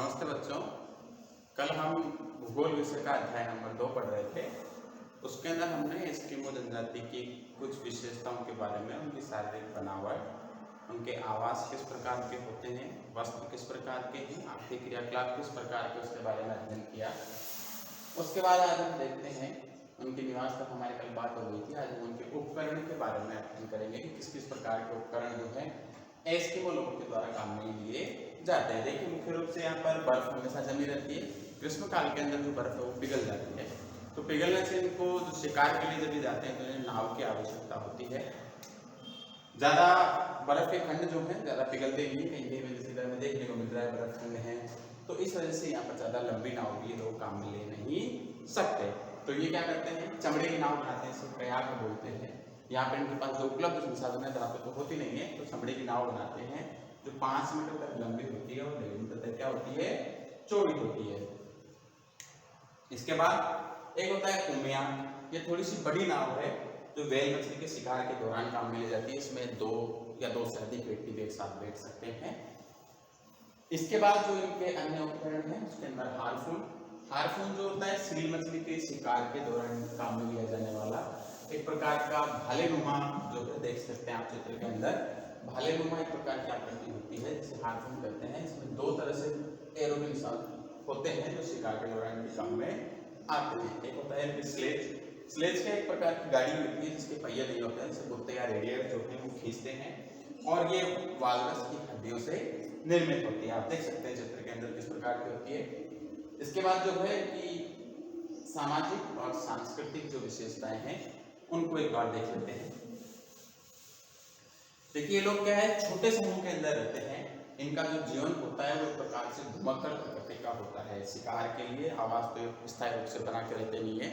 नमस्ते बच्चों। कल हम भूगोल विषय का अध्याय नंबर 2 पढ़ रहे थे। उसके अंदर हमने एस्किमो जनजाति की कुछ विशेषताओं के बारे में, उनकी शारीरिक बनावट, उनके आवास किस प्रकार के होते हैं, वस्त्र किस प्रकार के हैं, आर्थिक क्रियाकलाप किस प्रकार के, उसके बारे में अध्ययन किया। उसके बाद आज हम देखते हैं, उनके निवास तक हमारी कल बात हो गई थी। आज हम उनके उपकरण के बारे में अध्ययन करेंगे कि किस किस प्रकार के उपकरण जो है एस्किमो लोगों के द्वारा काम में लिए जाते हैं। देखिए, मुख्य रूप से यहाँ पर बर्फ हमेशा जमी रहती है। ग्रीष्म काल के अंदर जो बर्फ है वो पिघल जाती है, तो पिघलने से इनको जो शिकार के लिए जब भी जाते हैं तो इन्हें नाव की आवश्यकता होती है। ज्यादा बर्फ के खंड जो है ज्यादा पिघलते ही नहीं, कहीं कहीं जैसे में देखने को मिल रहा है बर्फ खंड है, तो इस वजह से यहाँ पर ज्यादा लंबी नाव भी लोग काम में ले नहीं सकते। तो ये क्या करते हैं, चमड़े की नाव बनाते हैं, इसे कयाक बोलते हैं। यहाँ पर इनके पास जो उपलब्ध संसाधन है, जहाँ पे तो होती नहीं है, तो चमड़े की नाव बनाते हैं जो 5 मीटर तक लंबी होती है और 1.5 मीटर तक क्या होती है, चौड़ी होती है। इसके बाद एक होता है कुमिया। ये थोड़ी सी बड़ी नाव है जो व्हेल मछली के शिकार के दौरान काम में ली जाती है। इसमें 2 या 2 से अधिक व्यक्ति भी एक साथ बैठ सकते हैं। इसके बाद जो इनके अन्य उपकरण हैं उसके अंदर हार्पून जो होता है सील मछली के शिकार के दौरान काम में लिया जाने वाला एक प्रकार का भालेनुमा, जो है देख सकते हैं आप चित्र के अंदर। भालेनुमा एक प्रकार की आकृति होती है जिसे हार्पून कहते हैं। इसमें 2 तरह से एरो के निशान होते हैं जो शिकार के दौरान भी काम में आते हैं। एक होता है स्लेज का एक प्रकार की गाड़ी होती है जिसके पहिए नहीं होते हैं, जिसे कुत्ते या रेडियर जो है वो खींचते हैं, और ये वालरस की हड्डियों से निर्मित होती है। आप देख सकते हैं चित्र के अंदर किस प्रकार की होती है। इसके बाद जो है कि सामाजिक और सांस्कृतिक जो विशेषताएं हैं उनको एक बार देख लेते हैं। देखिए, ये लोग क्या है, छोटे समूह के अंदर रहते हैं। इनका जो जीवन होता है वो एक प्रकार से घुमक्कड़ प्रकृति का होता है। शिकार के लिए आवास तो स्थायी रूप से बना के रहते नहीं है,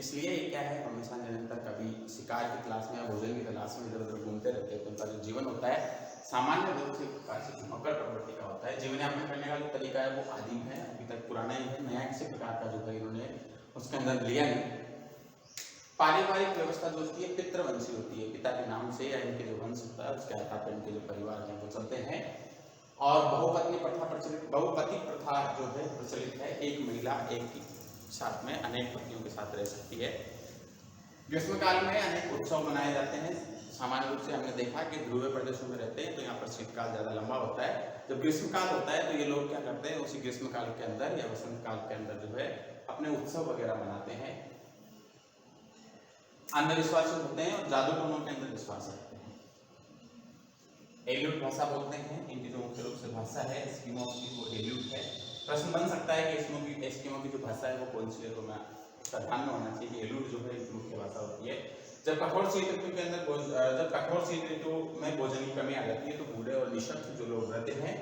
इसलिए ये क्या है, हमेशा निरंतर कभी शिकार की तलाश में या भोजन की तलाश में इधर उधर घूमते रहते हैं। तो उनका जो जीवन होता है सामान्य रूप से प्रकार से घुमक्कड़ प्रवृत्ति का होता है। जीवन यापन करने का जो तरीका है वो आदिम है, अभी तक पुराना ही है, नया किसी प्रकार का जो है इन्होंने उसके अंदर लिया नहीं। पारिवारिक व्यवस्था जो होती है पितृवंशी होती है, पिता के नाम से या इनके जो वंश होता है उसके आधार पर इनके जो परिवार हैं वो चलते हैं। और बहुपति प्रथा जो है प्रचलित है। एक महिला एक साथ में अनेक पतियों के साथ रह सकती है। ग्रीष्म काल में अनेक उत्सव मनाए जाते हैं। सामान्य रूप से हमने देखा कि ध्रुवीय प्रदेशों में रहते हैं तो यहाँ पर शीतकाल ज्यादा लंबा होता है। जब ग्रीष्म काल होता है तो ये लोग क्या करते हैं, उसी ग्रीष्म काल के अंदर या वसंत काल के अंदर जो है अपने उत्सव वगैरह मनाते हैं। अंधविश्वासी होते हैं और जादू टोनों के अंदर विश्वास रखते हैं। एल्यूट भाषा बोलते हैं। इनकी जो मुख्य रूप से भाषा है एस्किमो की वो एल्यूट है। प्रश्न बन सकता है कि एस्किमो की जो भाषा है वो कौन सी है, तो मैं उसका ध्यान में होना चाहिए कि एल्यूट जो है इनकी मुख्य भाषा होती है। जब कठोर शीत ऋतु के अंदर में भोजन की कमी आ जाती है तो बूढ़े और निःशक्त जो लोग रहते हैं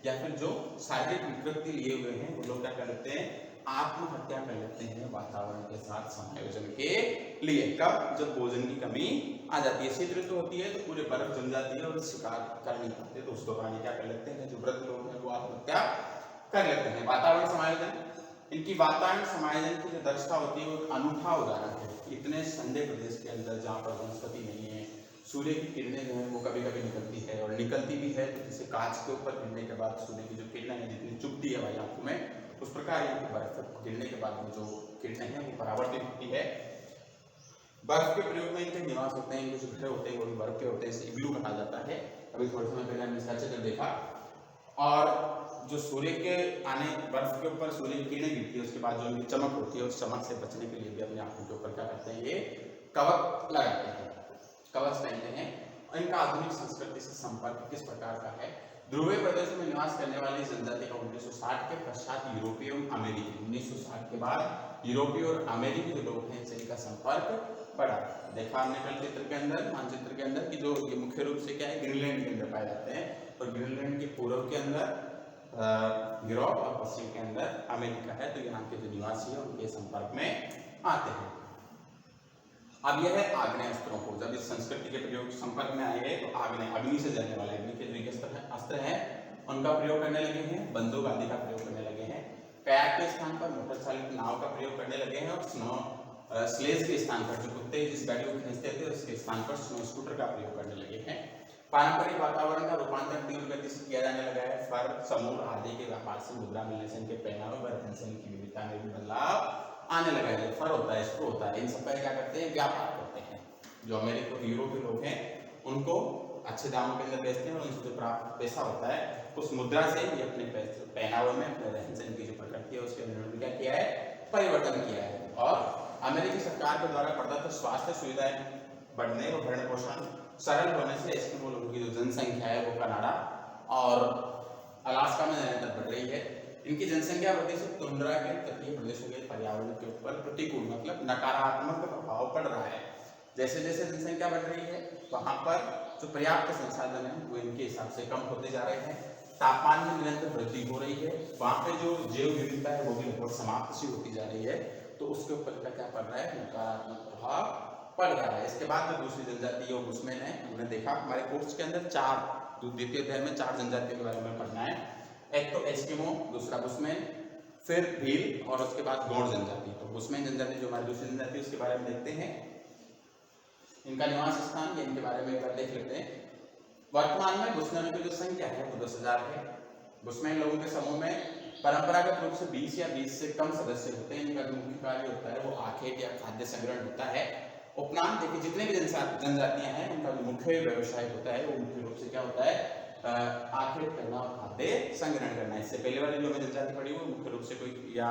या फिर जो शारीरिक विकृति लिए हुए हैं वो लोग क्या कर लेते हैं, आत्महत्या कर लेते हैं वातावरण के साथ समायोजन के लिए। कब, जब भोजन की कमी आ जाती है। शीत ऋतु होती है तो पूरे बर्फ जम जाती है और शिकार कर नहीं पाते, तो उस दौरान क्या कर लेते हैं, जो वृद्ध लोग हैं वो आत्महत्या कर लेते हैं। वातावरण समायोजन, इनकी वातावरण समायोजन की जो दक्षता होती है वो अनूठा उदाहरण है। इतने ठंडे प्रदेश के अंदर जहाँ पर वनस्पति नहीं है, सूर्य की किरणें जो है वो कभी कभी निकलती है, और निकलती भी है तो जैसे कांच के ऊपर गिरने के बाद सूर्य की जो किरणें हैं जितनी चुभती है भाई आंखों में, उस प्रकार यहाँ पर बर्फ गिरने के बाद जो किरणें हैं वो परावर्तित होती है। बर्फ के प्रयोग में इनके निवास होते हैं, इनके जो घर होते हैं वो भी बर्फ के होते हैं, इसे इग्लू कहा जाता है। अभी थोड़े समय पहले हमने इसका चित्र देखा। और जो सूर्य के आने, बर्फ के ऊपर सूर्य की किरणें गिरती है उसके बाद जो इनकी चमक होती है उस चमक से बचने के लिए भी अपने आंखों के ऊपर क्या करते हैं, ये कवच लगाते हैं, कवच पहनते हैं। और इनका आधुनिक संस्कृति से संपर्क किस प्रकार का है। ध्रुवीय प्रदेशों में निवास करने वाली जनजाति का 1960 के पश्चात यूरोपीय और अमेरिकी, 1960 के बाद यूरोपीय और अमेरिकी जो लोग हैं इनसे इनका संपर्क बढ़ा। देखा हमने कल चित्र के अंदर, मानचित्र के अंदर कि जो ये मुख्य रूप से क्या है, ग्रीनलैंड के अंदर पाए जाते हैं, और ग्रीनलैंड के पूर्व के अंदर यूरोप और पश्चिम के अंदर अमेरिका है। तो यहाँ के जो निवासी है उनके संपर्क में आते हैं। अब यह है आग्नेय अस्त्रों को, जब इस संस्कृति के प्रयोग संपर्क में आए तो आग्नेय, अग्नि से जलने वाले अग्नि के जो अस्त्र हैं उनका प्रयोग करने लगे हैं, बंदूक आदि का प्रयोग करने लगे हैं। कयाक के स्थान पर मोटर चालित नाव का प्रयोग करने लगे हैं, और स्लेज के स्थान पर, जो कुत्ते जिस गाड़ी को खींचते थे उसके स्थान पर स्नो स्कूटर का प्रयोग करने लगे हैं। पारंपरिक वातावरण का रूपांतरण तीव्र गति से किया जाने लगा है। फर, समूह आदि के व्यापार से मुद्रा मिलने से इनके पहनावे व रहन सहन की विविधता में भी बदलाव आने लगा है। फर होता है, स्क्रू होता है, इन सब का क्या करते हैं, व्यापार करते हैं। जो अमेरिका और यूरोप के लोग हैं उनको अच्छे दामों के अंदर बेचते हैं और उनसे जो प्राप्त पैसा होता है उस मुद्रा से ये अपने पहनावे में, अपने रहन सहन की जो प्रकृति है उसके निर्णय में क्या किया है, परिवर्तन किया है। और अमेरिकी सरकार के द्वारा प्रदत्त स्वास्थ्य सुविधाएं बढ़ने और भरण पोषण सरल होने से एस्किमो लोगों की जो जनसंख्या है वो कनाडा और अलास्का में निरंतर बढ़ रही है। इनकी जनसंख्या वृद्धि से टुंड्रा के तटीय प्रदेशों के पर्यावरण के ऊपर प्रतिकूल मतलब नकारात्मक प्रभाव पड़ रहा है। जैसे जैसे जनसंख्या बढ़ रही है वहां पर जो पर्याप्त संसाधन है वो इनके हिसाब से कम होते जा रहे हैं। तापमान में निरंतर वृद्धि हो रही है। वहां पे जो जैव विविधता है वो भी लगभग समाप्त सी होती जा रही है। तो उसके ऊपर क्या पड़ रहा है, नकारात्मक प्रभाव पड़ रहा है। इसके बाद जो दूसरी जनजाति है बुशमैन है। हमने देखा हमारे कोर्स के अंदर द्वितीय अध्याय में 4 जनजातियों के बारे में पढ़ना है। एक तो एस्किमो, दूसरा बुशमैन, फिर भील और उसके बाद गौड़ जनजाति। तो बुशमैन जनजाति जो हमारी दूसरी जनजाति है उसके बारे में देखते हैं। इनका निवास स्थान या इनके बारे में एक बार देख लेते हैं। वर्तमान में बुशमैनों की जो संख्या है वो 10,000 है। बुशमैन लोगों के समूह में परंपरागत रूप से 20 या 20 से कम सदस्य होते हैं। इनका जो मुख्य कार्य होता है वो आखेट या खाद्य संग्रहण होता है। उपनाम देखिए, जितने भी जनजातियां हैं उनका जो मुख्य व्यवसाय होता है वो मुख्य रूप से क्या होता है, आखेट करना और खाद्य संग्रहण करना। इससे पहले वाली जो हमें जनजाति पड़ी वो मुख्य रूप से कोई या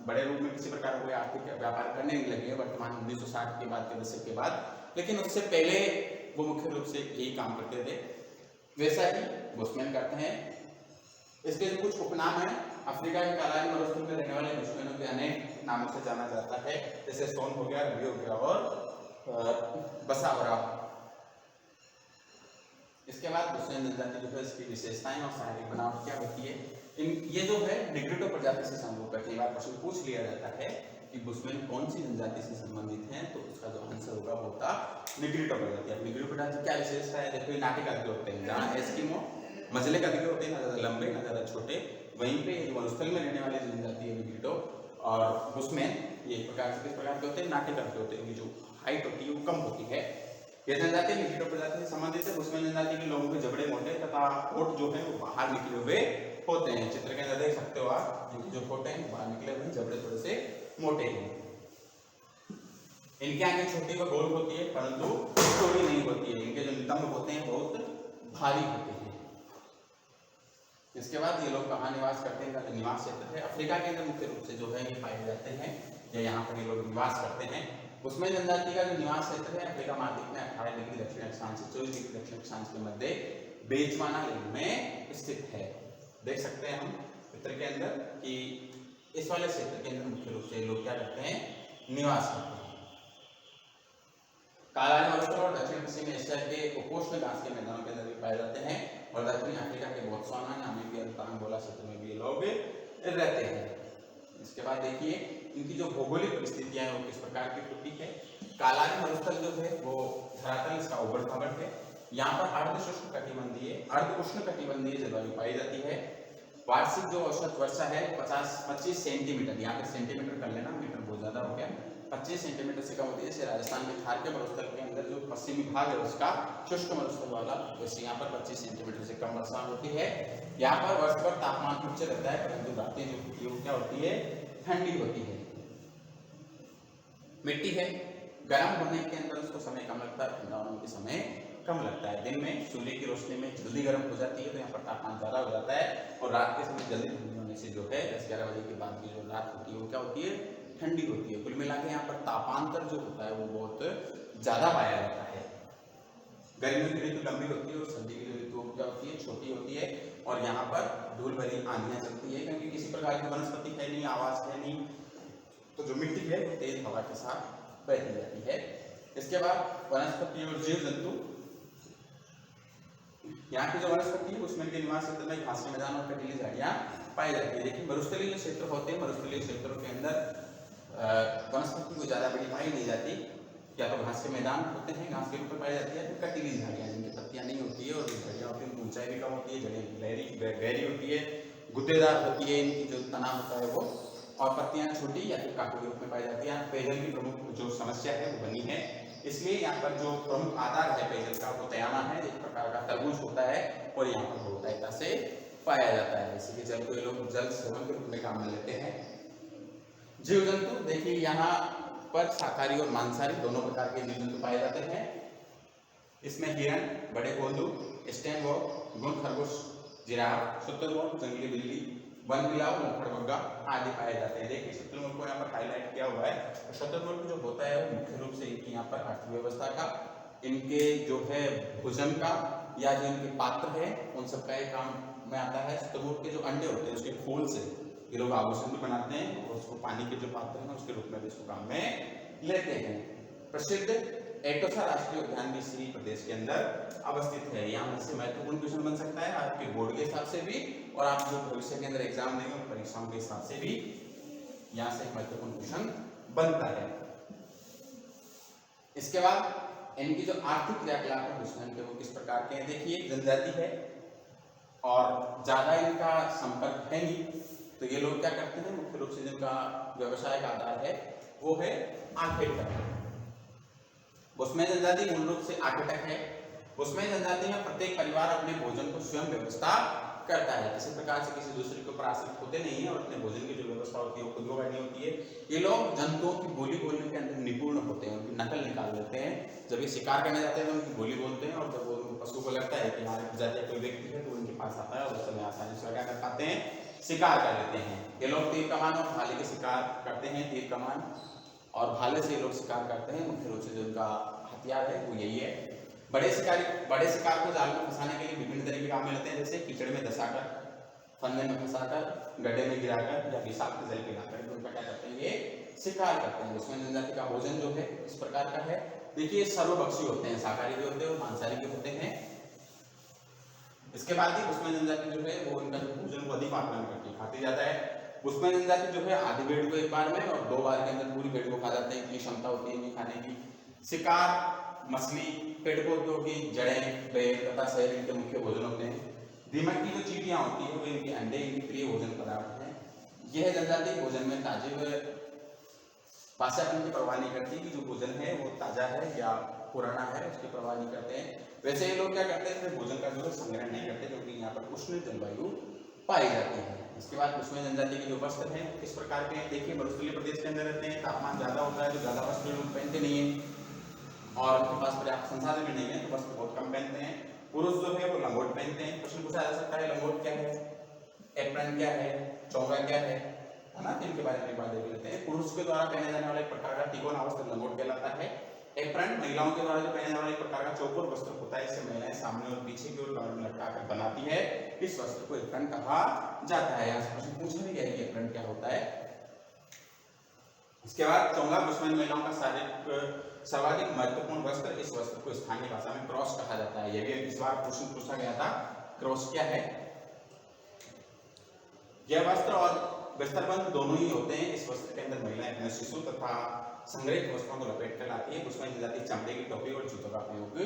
बड़े रूप में किसी प्रकार कोई आर्थिक व्यापार करने नहीं लगे हैं वर्तमान 1960 के बाद के दशक के बाद, लेकिन उससे पहले वो मुख्य रूप से यही काम करते थे। वैसा ही बुशमैन करते हैं। इसके जो कुछ उपनाम है, अफ्रीका के कालाई मरुस्थल में रहने वाले बुशमैनों के अनेक नामों से जाना जाता है, जैसे सोन हो गया, रवि हो गया और बसावरा। इसके बाद बुशमैन जनजाति जो है इसकी विशेषताएं और शारीरिक बनावट क्या होती है। ये जो है निग्रिटो प्रजाति से संबंधित है। कई बार प्रश्न पूछ लिया जाता है कि बुशमैन कौन सी जनजाति से संबंधित है, तो उसका जो आंसर होगा वो होता निग्रिटो प्रजाति। अब निग्रिटो प्रजाति क्या विशेषता है, देखो नाटे का होते हैं। जहाँ एस्किमो मजले का दिखे होते हैं, ना ज्यादा लंबे ना ज्यादा छोटे, वहीं पे मरुस्थल में रहने वाली जनजाति है निग्रिटो और बुशमैन ये एक प्रकार से किस प्रकार के होते हैं, नाटे का होते हैं। जो हाइट होती है वो कम होती है। ये जनजाति निग्रिटो प्रजाति से संबंधित है। बुशमैन जनजाति के लोगों के जबड़े मोटे तथा होठ जो है वो बाहर निकले हुए होते हैं। चित्र के अंदर देख सकते हो आप, इनके जो होठ हैं बाहर निकले हुए, जबड़े थोड़े से मोटे हैं। इनकी आंखें छोटी व गोल होती है परंतु चौड़ी नहीं होती है। इनके जो नितंब होते हैं बहुत भारी होते हैं। इसके बाद ये लोग कहाँ निवास करते हैं, निवास क्षेत्र है अफ्रीका के अंदर मुख्य रूप से जो है ये पाए जाते हैं या यहाँ पर ये लोग निवास करते हैं। बुशमैन जनजाति का जो निवास क्षेत्र है अफ्रीका महाद्वीप में 18 डिग्री दक्षिण अक्षांश से 24 डिग्री दक्षिण अक्षांश के मध्य बेचवाना लेन में स्थित है। देख सकते हैं हम चित्र के अंदर कि इस वाले क्षेत्र के अंदर मुख्य रूप से लोग क्या करते हैं, निवास करते हैं। कालाई मरुस्थल और दक्षिण पश्चिम एशिया के उपोष्ण घास के मैदानों के अंदर भी पाए जाते हैं और दक्षिणी अफ्रीका के बोत्सवाना, नामीबिया, अंगोला क्षेत्र में भी ये लोग रहते हैं। इसके बाद देखिए इनकी जो भौगोलिक परिस्थितियां हैं वो किस प्रकार की होती है। कालाई मरुस्थल जो है वो धरातल इसका उबड़ खाबड़ है। यहाँ पर अर्धशुष्क कटिबंधीय, अर्ध उष्ण कटिबंधीय जलवायु पाई जाती है। वार्षिक जो औसत वर्षा है 25 सेंटीमीटर, यहाँ पे सेंटीमीटर कर लेना, मीटर बहुत ज्यादा हो गया, 25 सेंटीमीटर से कम होती है। जैसे राजस्थान के थार के मरुस्थल के अंदर जो पश्चिमी भाग है उसका शुष्क मरुस्थल वाला, वैसे यहाँ पर 25 सेंटीमीटर से कम वर्षा होती है। यहाँ पर वर्ष भर तापमान उच्च रहता है परंतु रातें जो होती है क्या होती है, ठंडी होती है। मिट्टी है, गर्म होने के अंदर उसको समय कम लगता है, ठंडा होने के समय कम लगता है। दिन में सूर्य की रोशनी में जल्दी गर्म हो जाती है तो यहाँ पर तापमान ज्यादा हो जाता है और रात के समय जल्दी ठंडी होने से जो है 10-11 बजे के बाद की जो रात होती है वो क्या होती है, ठंडी होती है। कुल मिला के यहाँ पर तापांतर जो होता है वो बहुत ज्यादा पाया जाता है। गर्मी की ऋतु लंबी होती है और सर्दी की ऋतु क्या होती है, छोटी होती है और यहाँ पर धूल भरी आंधियां चलती है क्योंकि किसी प्रकार की वनस्पति है नहीं, आवास है नहीं, तो जो मिट्टी है वो तेज हवा के साथ बहती जाती है। इसके बाद वनस्पति और जीव जंतु, यहाँ की जो वनस्पति है उसमें के निवास क्षेत्र में घास के मैदान और कटीली झाड़ियां पाई जाती है। लेकिन मरुस्थलीय क्षेत्र होते हैं, मरुस्थलीय क्षेत्रों के अंदर वनस्पति को ज्यादा बड़ी पाई नहीं जाती। या तो घास के मैदान होते हैं, घास के ऊपर पाई जाती है, फिर कटीली झाड़ियां जिनकी पत्तियां नहीं होती है और झाड़ियां होती है उनकी ऊंचाई भी कम होती है, जड़ें गहरी होती है, गुद्देदार होती है, इनकी जो तना होता है वो, और पत्तियां छोटी या फिर कांटों के रूप में पाई जाती है। पेयजल की प्रमुख जो समस्या है वो बनी है इसलिए यहाँ पर जो प्रमुख आधार है पेयजल का वो तयामा है, एक प्रकार का तरबूज होता है और यहाँ पर बहुतायता से पाया जाता है। इसीलिए जल को ये लोग जल सेवन के रूप में काम में लेते हैं। जीव जंतु देखिए यहाँ पर शाकाहारी और मांसाहारी दोनों प्रकार के जीव जंतु पाए जाते हैं। इसमें हिरण, बड़े कोल्हू, स्टेनबॉक, गुण खरगोश, जिराफ, शुतुरमुर्ग, जंगली बिल्ली, वन बिलाव, लखड़बग्गा आदि पाए जाते हैं। देखिए शुतुरमुर्ग को यहाँ पर हाईलाइट किया हुआ है। शुतुरमुर्ग जो होता है वो मुख्य रूप से इनकी यहाँ पर अर्थव्यवस्था का, इनके जो है भोजन का या जो इनके पात्र है उन सबका एक काम में आता है। शुतुरमुर्ग के जो अंडे होते हैं उसके खोल से ये लोग आभूषण भी बनाते हैं और उसको पानी के जो पात्र है उसके रूप में भी इसको काम में लेते हैं। प्रसिद्ध एटोसा राष्ट्रीय उद्यान भी इसी प्रदेश के अंदर अवस्थित है। यहाँ से महत्वपूर्ण क्वेश्चन बन सकता है आपके बोर्ड के हिसाब से भी और आप जो भविष्य के अंदर एग्जाम देंगे परीक्षाओं के हिसाब से भी यहाँ से एक महत्वपूर्ण क्वेश्चन बनता है। इसके बाद इनकी जो आर्थिक क्रियाकलाप है दुश्मन के वो किस प्रकार के हैं। देखिए जनजाति है और ज्यादा इनका संपर्क है नहीं, तो ये लोग क्या करते हैं, मुख्य रूप से जिनका व्यवसाय का आधार है वो है आखेटक। बुश्मैन जनजाति मूल रूप से आखेटक है। बुश्मैन जनजाति में प्रत्येक परिवार अपने भोजन को स्वयं व्यवस्था करता है, किसी प्रकार से किसी दूसरे के ऊपर आश्रित होते नहीं है और अपने भोजन की जो व्यवस्था होती है वो खुद को करनी होती है। ये लोग जंतुओं की बोली बोलने के अंदर निपुण होते हैं, उनकी नकल निकाल लेते हैं। जब ये शिकार करने जाते हैं तो उनकी बोली बोलते हैं और जब वो पशु को लगता है कि हमारे प्रजाति कोई व्यक्ति है तो उनके पास आता है और उस समय आसानी से क्या कर पाते हैं, शिकार कर लेते हैं। ये लोग तीर कमान और भाले के शिकार करते हैं। तीर कमान और भाले से ये लोग शिकार करते हैं। मुख्य रूप से जो उनका हथियार है वो यही है। बड़े शिकार को जाल में फंसाने के लिए विभिन्न तरीके काम में लेते हैं, जैसे कीचड़ में धंसाकर, फंदे में फंसाकर, गड्ढे में गिराकर या विषाक्त जल पिलाकर उनका क्या करते हैं, ये शिकार करते हैं। उसमें जनजाति का भोजन जो है इस प्रकार का है। देखिए सर्वभक्षी होते हैं, शाकाहारी भी होते हैं और मांसाहारी भी होते हैं। इसके बाद ही उसमें जनजाति जो है वो उनका भोजन को अधिक मात्रा में करती है, खाती ज्यादा है। उसमें जनजाति जो है आधी भेड़ को एक बार में और 2 बार के अंदर पूरी भेड़ को खा जाते हैं, इतनी क्षमता होती है इनकी खाने की। शिकार, मछली, पेड़ पौधों की जड़ें, बेर तथा शहद इनके मुख्य भोजन होते हैं। दीमक की जो चींटियां होती है वो इनके अंडे इनके प्रिय भोजन पदार्थ हैं। यह जनजाति भोजन में ताजे व पासापन की परवाह नहीं करती कि जो भोजन है वो ताजा है या पुराना है, उसकी परवाह नहीं करते हैं। वैसे ये लोग क्या करते हैं, भोजन का जो है संग्रहण नहीं करते क्योंकि यहाँ पर उष्ण जलवायु पाई जाती है। इसके बाद उसमें जनजाति के जो वस्त्र हैं किस प्रकार के हैं। देखिए मरुस्थलीय प्रदेश के अंदर रहते हैं, तापमान ज्यादा होता है तो ज्यादा वस्त्र लोग पहनते नहीं है और उनके पास पर्याप्त संसाधन भी नहीं है तो वस्त्र बहुत कम पहनते हैं। पुरुष जो है वो लंगोट पहनते हैं। प्रश्न पूछा जा सकता है लंगोट क्या है, एप्रन क्या है, चौंगा क्या है ना, इनके बारे में बात देख लेते हैं। पुरुष के द्वारा पहने जाने वाला एक प्रकार का तिकोना वस्त्र लंगोट कहलाता है। एप्रन महिलाओं के द्वारा जो पहने जाने वाला एक प्रकार का चौकोर वस्त्र होता है, इसे महिलाएं सामने और पीछे की ओर कमर में लटका कर बनाती है। इस वस्त्र को एप्रन कहा जाता है। यहाँ प्रश्न पूछा भी गया है कि एप्रन क्या होता है। इसके बाद चौंगा बुश्मैन महिलाओं का सर्वाधिक महत्वपूर्ण वस्त्र, इस वस्त्र को स्थानीय भाषा में क्रॉस कहा जाता है। यह भी इस बार प्रश्न पूछा गया था, क्रॉस क्या है। यह वस्त्र और बस्तरबंद दोनों ही होते हैं। इस वस्त्र के अंदर महिलाएं अपने शिशु तथा संग्रहित वस्त्रों को लपेट कर लाती है। बुश्मैन जनजाति चमड़े की टोपी और जूतों का प्रयोग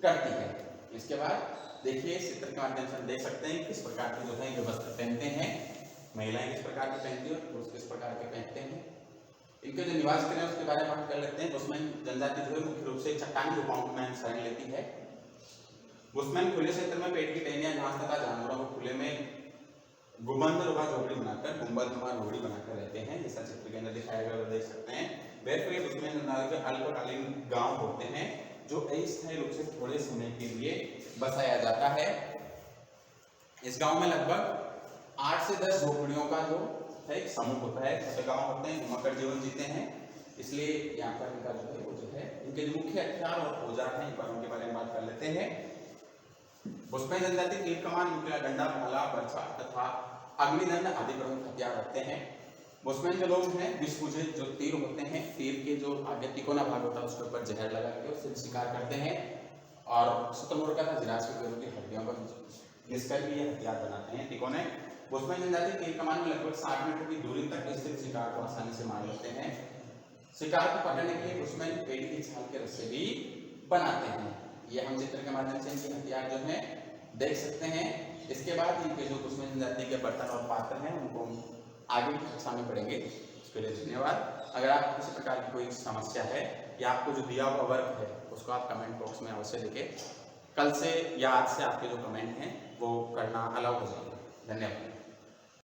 करती है। इसके बाद देखिए चित्र के माध्यम से हम देख सकते हैं किस प्रकार के जो है ये वस्त्र पहनते हैं। महिलाएं किस प्रकार के पहनती है और पुरुष किस प्रकार के पहनते हैं। इनके जो निवास करें उसके बारे में बात कर लेते हैं। बुश्मैन जनजाति जो है मुख्य रूप से चट्टानी गुफाओं में शरण लेती है। बुश्मैन खुले क्षेत्र में पेट की टहनियां घास तथा जानवरों को खुले में गुंबदनुमा झोपड़ी बनाकर झोपड़ी बनाकर रहते हैं, जैसा चित्र के अंदर दिखाया गया देख सकते हैं। बैरफुली बुश्मैन जनजाति के अल्पकालीन गांव होते हैं जो अस्थायी रूप से थोड़े समय के लिए बसाया जाता है। इस गांव में लगभग 8 से 10 झोपड़ियों का जो है एक समूह होता है। छोटे गांव होते हैं, घुमक्कड़ जीवन जीते हैं, इसलिए यहाँ पर इनका जो है वो जो है इनके जो मुख्य हथियार और औजार हैं उनके बारे में बात कर लेते हैं। बुश्मैन जनजाति तीर कमान, मुखला, डंडा, भाला, बर्छा तथा अग्निदंड आदि प्रमुख हथियार रखते हैं। बुश्मैन जो लोग हैं विष पूजित जो तीर होते हैं, तीर के जो आगे तिकोना भाग होता है उसके ऊपर जहर लगा के उससे शिकार करते हैं और शुतुरमुर्ग का जिराफ के पैरों की हड्डियों पर घिस कर भी ये हथियार बनाते हैं तिकोने। बुश्मैन जनजाति तीर कमान में लगभग 60 मीटर की दूरी तक स्थित शिकार को आसानी से मार लेते हैं। शिकार को पकड़ने के लिए बुश्मैन पेड़ की छाल के रस्से भी बनाते हैं। ये हम चित्र के माध्यम से इनके हथियार जो है देख सकते हैं। इसके बाद इनके जो बुश्मैन जनजाति के बर्तन और पात्र हैं उनको आगे की कक्षा में पढ़ेंगे। उसके लिए धन्यवाद। अगर आपको किसी प्रकार की कोई समस्या है या आपको जो दिया हुआ वर्क है उसको आप कमेंट बॉक्स में अवश्य लिखें। कल से या आज से आपके जो कमेंट हैं वो करना अलाउ हो जाएगा। धन्यवाद।